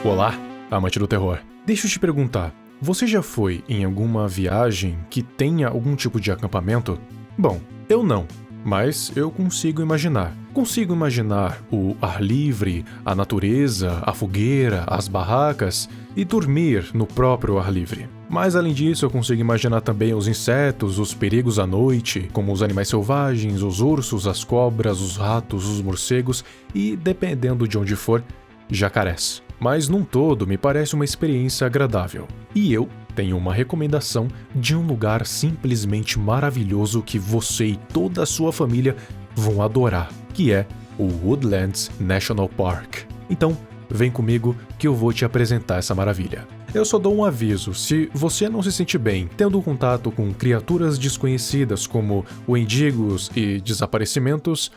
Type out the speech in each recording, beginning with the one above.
Olá, amante do terror. Deixa eu te perguntar, você já foi em alguma viagem que tenha algum tipo de acampamento? Bom, eu não, mas eu consigo imaginar. Consigo imaginar o ar livre, a natureza, a fogueira, as barracas e dormir no próprio ar livre. Mas além disso, eu consigo imaginar também os insetos, os perigos à noite, como os animais selvagens, os ursos, as cobras, os ratos, os morcegos e, dependendo de onde for, jacarés. Mas num todo me parece uma experiência agradável. E eu tenho uma recomendação de um lugar simplesmente maravilhoso que você e toda a sua família vão adorar, que é o Woodlands National Park. Então, vem comigo que eu vou te apresentar essa maravilha. Eu só dou um aviso, se você não se sente bem tendo contato com criaturas desconhecidas como mendigos e desaparecimentos,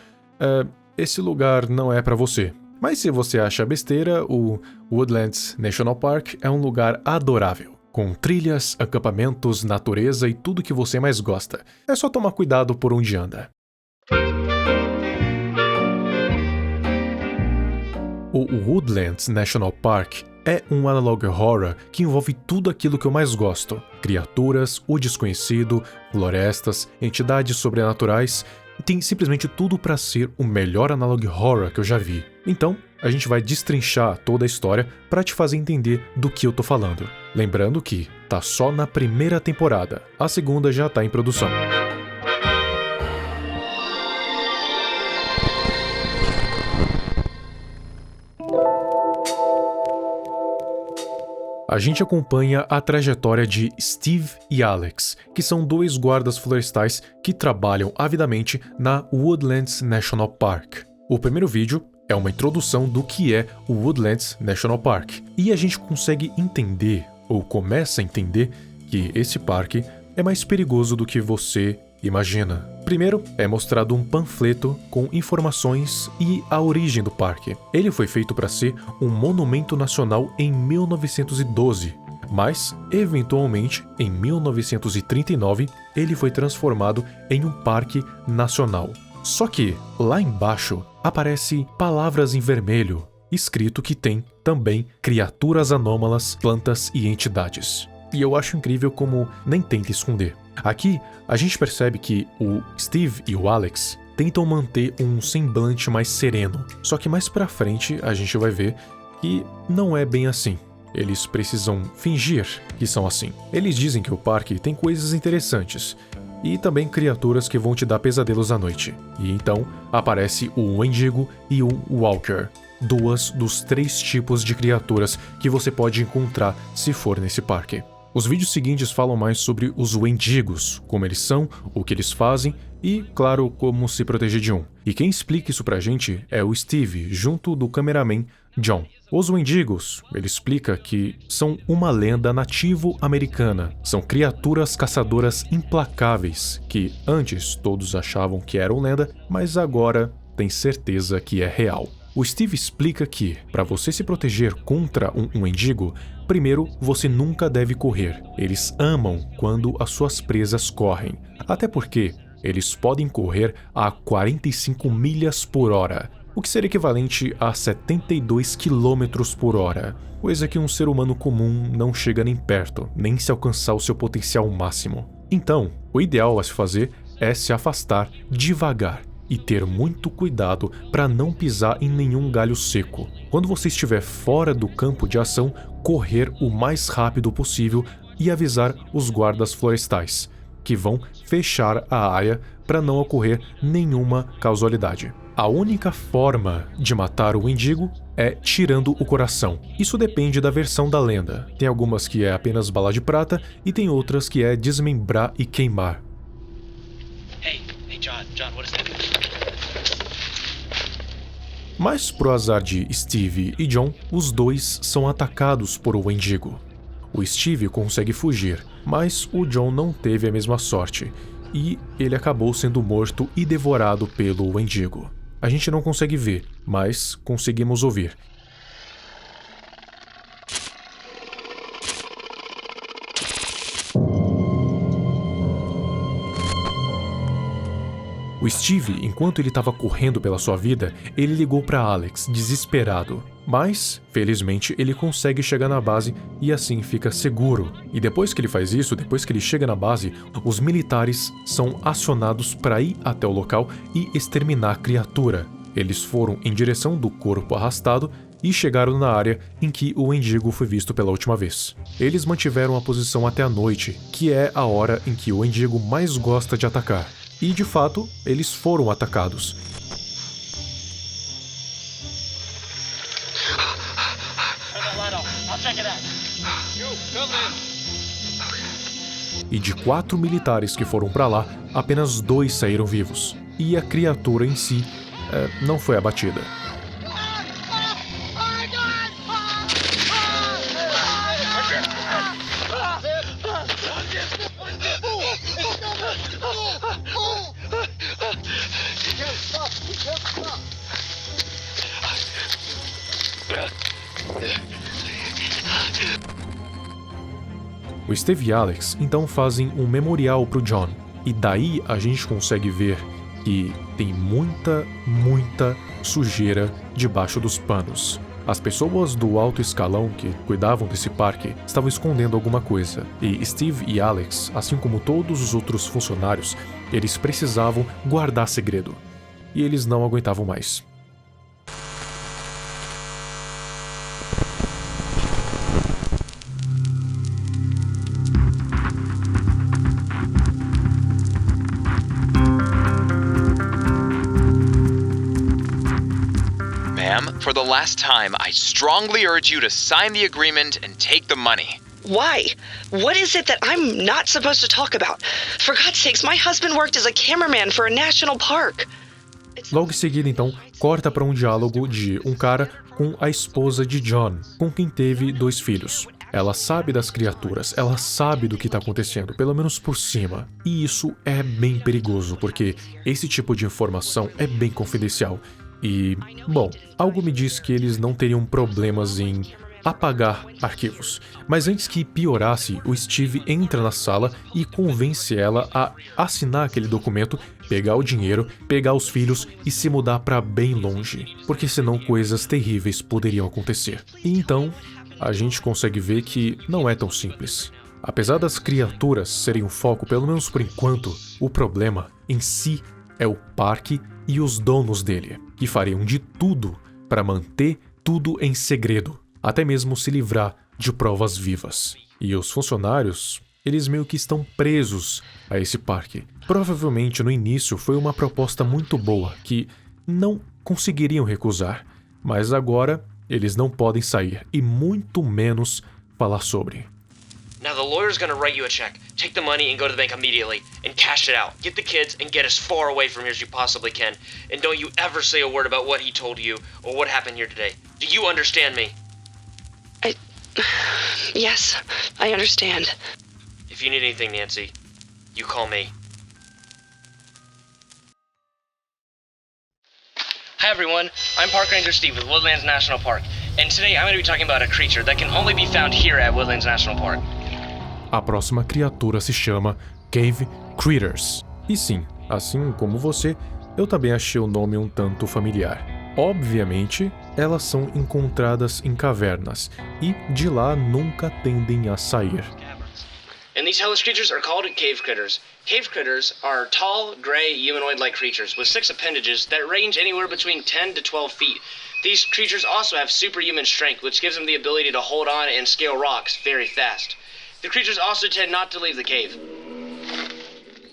esse lugar não é para você. Mas se você acha besteira, o Woodlands National Park é um lugar adorável, com trilhas, acampamentos, natureza e tudo que você mais gosta. É só tomar cuidado por onde anda. O Woodlands National Park é um analog horror que envolve tudo aquilo que eu mais gosto: criaturas, o desconhecido, florestas, entidades sobrenaturais. Tem simplesmente tudo pra ser o melhor analog horror que eu já vi. Então, a gente vai destrinchar toda a história pra te fazer entender do que eu tô falando. Lembrando que tá só na primeira temporada, a segunda já tá em produção. A gente acompanha a trajetória de Steve e Alex, que são dois guardas florestais que trabalham avidamente na Woodlands National Park. O primeiro vídeo é uma introdução do que é o Woodlands National Park, e a gente consegue entender, ou começa a entender, que esse parque é mais perigoso do que você imagina. Primeiro, é mostrado um panfleto com informações e a origem do parque. Ele foi feito para ser um monumento nacional em 1912, mas, eventualmente, em 1939, ele foi transformado em um parque nacional. Só que, lá embaixo, aparece palavras em vermelho, escrito que tem, também, criaturas anômalas, plantas e entidades. E eu acho incrível como nem tenta esconder. Aqui, a gente percebe que o Steve e o Alex tentam manter um semblante mais sereno, só que mais pra frente a gente vai ver que não é bem assim. Eles precisam fingir que são assim. Eles dizem que o parque tem coisas interessantes e também criaturas que vão te dar pesadelos à noite. E então aparece o Wendigo e o Walker, duas dos 3 tipos de criaturas que você pode encontrar se for nesse parque. Os vídeos seguintes falam mais sobre os Wendigos, como eles são, o que eles fazem e, claro, como se proteger de um. E quem explica isso pra gente é o Steve, junto do cameraman John. Os Wendigos, ele explica que são uma lenda nativo-americana. São criaturas caçadoras implacáveis, que antes todos achavam que eram lenda, mas agora tem certeza que é real. O Steve explica que, para você se proteger contra um mendigo, primeiro você nunca deve correr. Eles amam quando as suas presas correm, até porque eles podem correr a 45 milhas por hora, o que seria equivalente a 72 quilômetros por hora, coisa que um ser humano comum não chega nem perto, nem se alcançar o seu potencial máximo. Então, o ideal a se fazer é se afastar devagar e ter muito cuidado para não pisar em nenhum galho seco. Quando você estiver fora do campo de ação, correr o mais rápido possível e avisar os guardas florestais, que vão fechar a área para não ocorrer nenhuma causalidade. A única forma de matar o mendigo é tirando o coração. Isso depende da versão da lenda. Tem algumas que é apenas bala de prata e tem outras que é desmembrar e queimar. Hey, John, what is that? Mas pro azar de Steve e John, os dois são atacados por um mendigo. O Steve consegue fugir, mas o John não teve a mesma sorte, e ele acabou sendo morto e devorado pelo mendigo. A gente não consegue ver, mas conseguimos ouvir. O O Steve, enquanto ele estava correndo pela sua vida, ele ligou para Alex, desesperado. Mas, felizmente, ele consegue chegar na base e assim fica seguro. E depois que ele faz isso, depois que ele chega na base, os militares são acionados para ir até o local e exterminar a criatura. Eles foram em direção do corpo arrastado e chegaram na área em que o Wendigo foi visto pela última vez. Eles mantiveram a posição até a noite, que é a hora em que o Wendigo mais gosta de atacar. E, de fato, eles foram atacados. E de 4 militares que foram para lá, apenas 2 saíram vivos. E a criatura em si não foi abatida. O Steve e Alex então fazem um memorial pro John, e daí a gente consegue ver que tem muita sujeira debaixo dos panos. As pessoas do alto escalão que cuidavam desse parque estavam escondendo alguma coisa, e Steve e Alex, assim como todos os outros funcionários, eles precisavam guardar segredo, e eles não aguentavam mais. For the last time, I strongly urge you to sign the agreement and take the money. Why? What is it that I'm not supposed to talk about? For God's sakes, my husband worked as a cameraman for a national park. Logo em seguida, então, corta para um diálogo de um cara com a esposa de John, com quem teve 2 filhos. Ela sabe das criaturas, ela sabe do que está acontecendo, pelo menos por cima. E isso é bem perigoso, porque esse tipo de informação é bem confidencial. E, bom, algo me diz que eles não teriam problemas em apagar arquivos. Mas antes que piorasse, o Steve entra na sala e convence ela a assinar aquele documento, pegar o dinheiro, pegar os filhos e se mudar para bem longe, porque senão coisas terríveis poderiam acontecer. E então, a gente consegue ver que não é tão simples. Apesar das criaturas serem o foco, pelo menos por enquanto, o problema em si é o parque e os donos dele, que fariam de tudo para manter tudo em segredo, até mesmo se livrar de provas vivas. E os funcionários, eles meio que estão presos a esse parque. Provavelmente no início foi uma proposta muito boa, que não conseguiriam recusar, mas agora eles não podem sair e muito menos falar sobre. Now the lawyer's gonna write you a check. Take the money and go to the bank immediately and cash it out. Get the kids and get as far away from here as you possibly can. And don't you ever say a word about what he told you or what happened here today. Do you understand me? Yes, I understand. If you need anything, Nancy, you call me. Hi everyone, I'm Park Ranger Steve with Woodlands National Park. And today I'm going to be talking about a creature that can only be found here at Woodlands National Park. A próxima criatura se chama Cave Critters. E sim, assim como você, eu também achei o nome um tanto familiar. Obviamente, elas são encontradas em cavernas e de lá nunca tendem a sair. And these hellish creatures are called cave critters. Cave critters are tall, gray, humanoid-like creatures with 6 appendages that range anywhere between 10 to 12 feet. These creatures also have superhuman strength, which gives them the ability to hold on and scale rocks very fast. The creatures also tend not to leave the cave.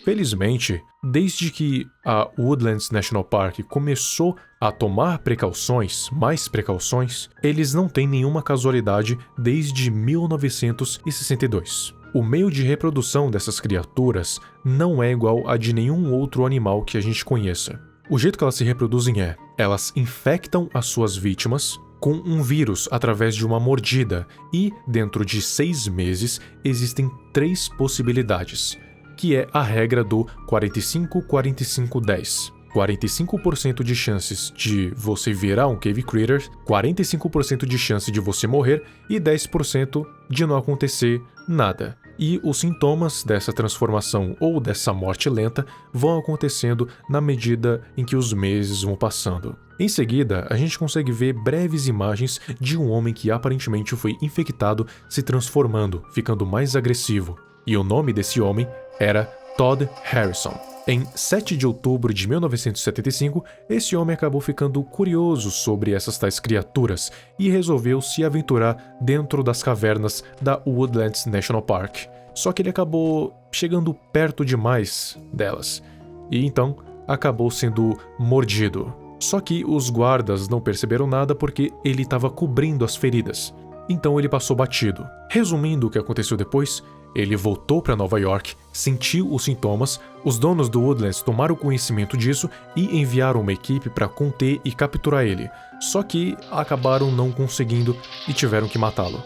Felizmente, desde que a Woodlands National Park começou a tomar precauções, mais precauções, eles não têm nenhuma casualidade desde 1962. O meio de reprodução dessas criaturas não é igual a de nenhum outro animal que a gente conheça. O jeito que elas se reproduzem é, elas infectam as suas vítimas com um vírus através de uma mordida e, dentro de 6 meses, existem 3 possibilidades, que é a regra do 45-45-10. 45% de chances de você virar um Cave Critter, 45% de chance de você morrer e 10% de não acontecer nada. e os sintomas dessa transformação ou dessa morte lenta vão acontecendo na medida em que os meses vão passando. Em seguida, a gente consegue ver breves imagens de um homem que aparentemente foi infectado se transformando, ficando mais agressivo. E o nome desse homem era Todd Harrison. Em 7 de outubro de 1975, esse homem acabou ficando curioso sobre essas tais criaturas e resolveu se aventurar dentro das cavernas da Woodlands National Park. Só que ele acabou chegando perto demais delas, e então acabou sendo mordido. Só que os guardas não perceberam nada porque ele estava cobrindo as feridas, então ele passou batido. Resumindo o que aconteceu depois, ele voltou para Nova York, sentiu os sintomas, os donos do Woodlands tomaram conhecimento disso e enviaram uma equipe para conter e capturar ele, só que acabaram não conseguindo e tiveram que matá-lo.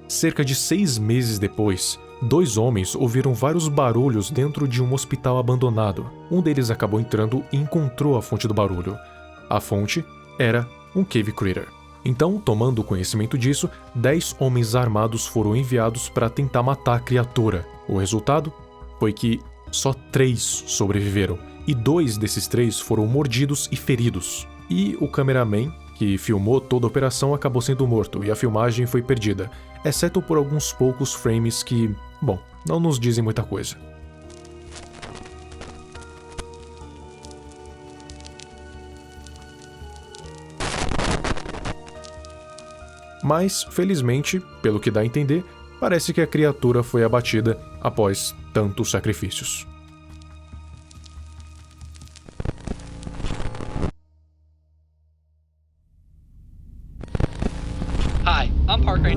Cerca de 6 meses depois, 2 homens ouviram vários barulhos dentro de um hospital abandonado. Um deles acabou entrando e encontrou a fonte do barulho. A fonte era um Cave Critter. Então, tomando conhecimento disso, 10 homens armados foram enviados para tentar matar a criatura. O resultado foi que só 3 sobreviveram, e 2 desses 3 foram mordidos e feridos. E o cameraman, que filmou toda a operação, acabou sendo morto e a filmagem foi perdida, exceto por alguns poucos frames que, bom, não nos dizem muita coisa. Mas, felizmente, pelo que dá a entender, parece que a criatura foi abatida após tantos sacrifícios.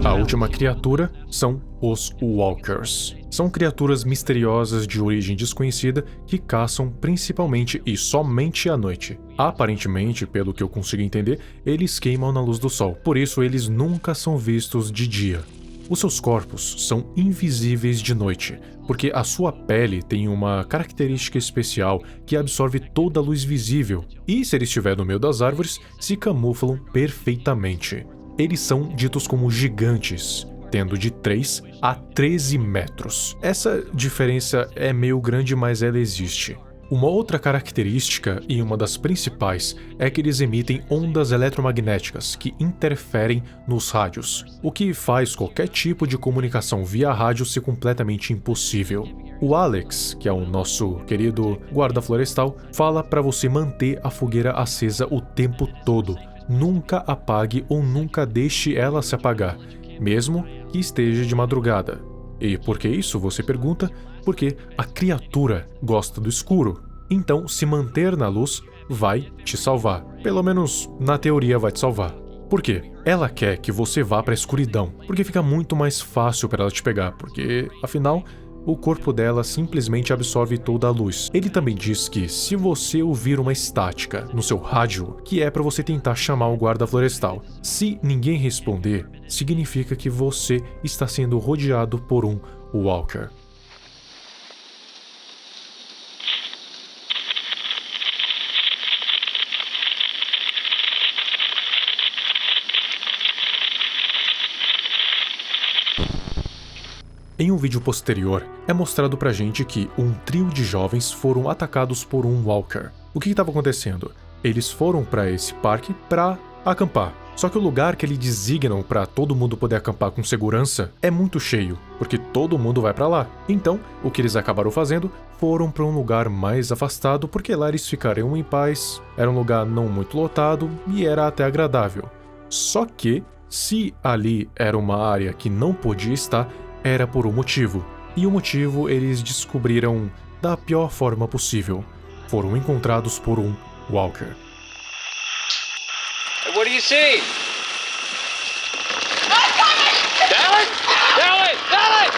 A última criatura são os Walkers. São criaturas misteriosas de origem desconhecida que caçam principalmente e somente à noite. Aparentemente, pelo que eu consigo entender, eles queimam na luz do sol, por isso eles nunca são vistos de dia. Os seus corpos são invisíveis de noite, porque a sua pele tem uma característica especial que absorve toda a luz visível, e se ele estiver no meio das árvores, se camuflam perfeitamente. Eles são ditos como gigantes, tendo de 3 a 13 metros. Essa diferença é meio grande, mas ela existe. Uma outra característica, e uma das principais, é que eles emitem ondas eletromagnéticas que interferem nos rádios, o que faz qualquer tipo de comunicação via rádio ser completamente impossível. O Alex, que é o nosso querido guarda florestal, fala para você manter a fogueira acesa o tempo todo. Nunca apague ou nunca deixe ela se apagar, mesmo que esteja de madrugada. E por que isso, você pergunta? Porque a criatura gosta do escuro. Então, se manter na luz vai te salvar. Pelo menos, na teoria, vai te salvar. Por quê? Ela quer que você vá para a escuridão, porque fica muito mais fácil para ela te pegar, porque, afinal, o corpo dela simplesmente absorve toda a luz. Ele também diz que se você ouvir uma estática no seu rádio, que é para você tentar chamar o guarda florestal. Se ninguém responder, significa que você está sendo rodeado por um Walker. Em um vídeo posterior, é mostrado pra gente que um trio de jovens foram atacados por um Walker. O que estava acontecendo? Eles foram pra esse parque pra acampar. Só que o lugar que eles designam pra todo mundo poder acampar com segurança é muito cheio, porque todo mundo vai pra lá. Então, o que eles acabaram fazendo foram pra um lugar mais afastado, porque lá eles ficariam em paz, era um lugar não muito lotado e era até agradável. Só que, se ali era uma área que não podia estar, era por um motivo, e o motivo eles descobriram da pior forma possível. Foram encontrados por um Walker. What do you see? I'm coming! Dallas! Dallas! Dallas!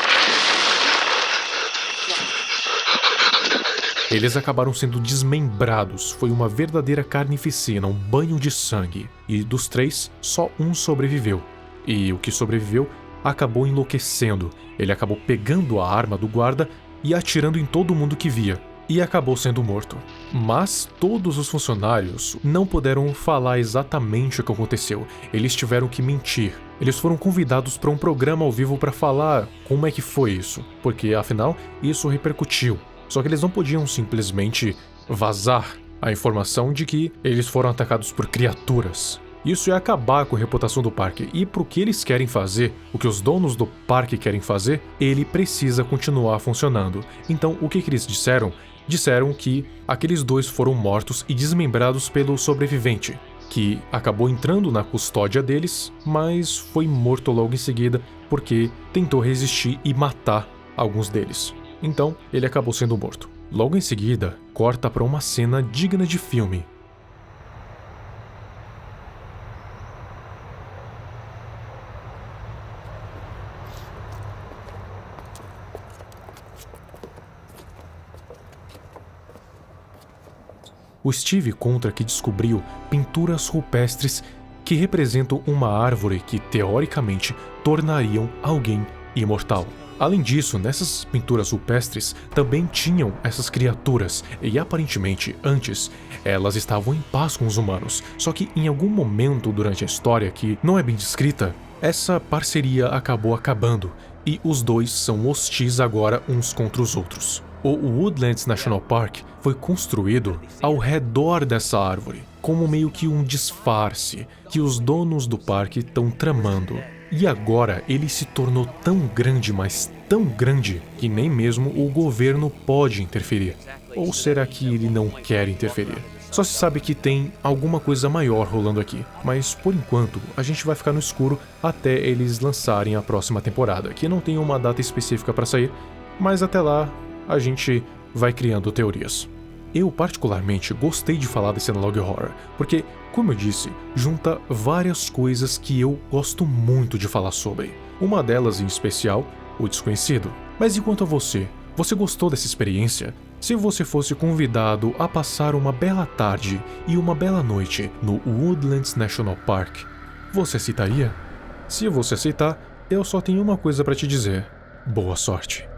Eles acabaram sendo desmembrados, foi uma verdadeira carnificina, um banho de sangue. E dos 3, só um sobreviveu. E o que sobreviveu acabou enlouquecendo. Ele acabou pegando a arma do guarda e atirando em todo mundo que via. e acabou sendo morto. Mas todos os funcionários não puderam falar exatamente o que aconteceu. Eles tiveram que mentir. Eles foram convidados para um programa ao vivo para falar como é que foi isso, porque afinal isso repercutiu. Só que eles não podiam simplesmente vazar a informação de que eles foram atacados por criaturas. Isso ia acabar com a reputação do parque, e pro que eles querem fazer, o que os donos do parque querem fazer, ele precisa continuar funcionando. Então, o que eles disseram? Disseram que aqueles dois foram mortos e desmembrados pelo sobrevivente, que acabou entrando na custódia deles, mas foi morto logo em seguida porque tentou resistir e matar alguns deles. Então, ele acabou sendo morto. Logo em seguida, corta para uma cena digna de filme. O Steve conta que descobriu pinturas rupestres que representam uma árvore que, teoricamente, tornariam alguém imortal. Além disso, nessas pinturas rupestres também tinham essas criaturas, e aparentemente, antes, elas estavam em paz com os humanos. Só que em algum momento durante a história, que não é bem descrita, essa parceria acabou acabando, e os dois são hostis agora uns contra os outros. O Woodlands National Park foi construído ao redor dessa árvore, como meio que um disfarce que os donos do parque estão tramando. E agora ele se tornou tão grande, mas tão grande, que nem mesmo o governo pode interferir. Ou será que ele não quer interferir? Só se sabe que tem alguma coisa maior rolando aqui, mas por enquanto a gente vai ficar no escuro até eles lançarem a próxima temporada, que não tem uma data específica para sair, mas até lá a gente vai criando teorias. Eu particularmente gostei de falar desse Analog Horror, porque, como eu disse, junta várias coisas que eu gosto muito de falar sobre. Uma delas em especial, o desconhecido. Mas e quanto a você? Você gostou dessa experiência? Se você fosse convidado a passar uma bela tarde e uma bela noite no Woodlands National Park, você aceitaria? Se você aceitar, eu só tenho uma coisa para te dizer. Boa sorte.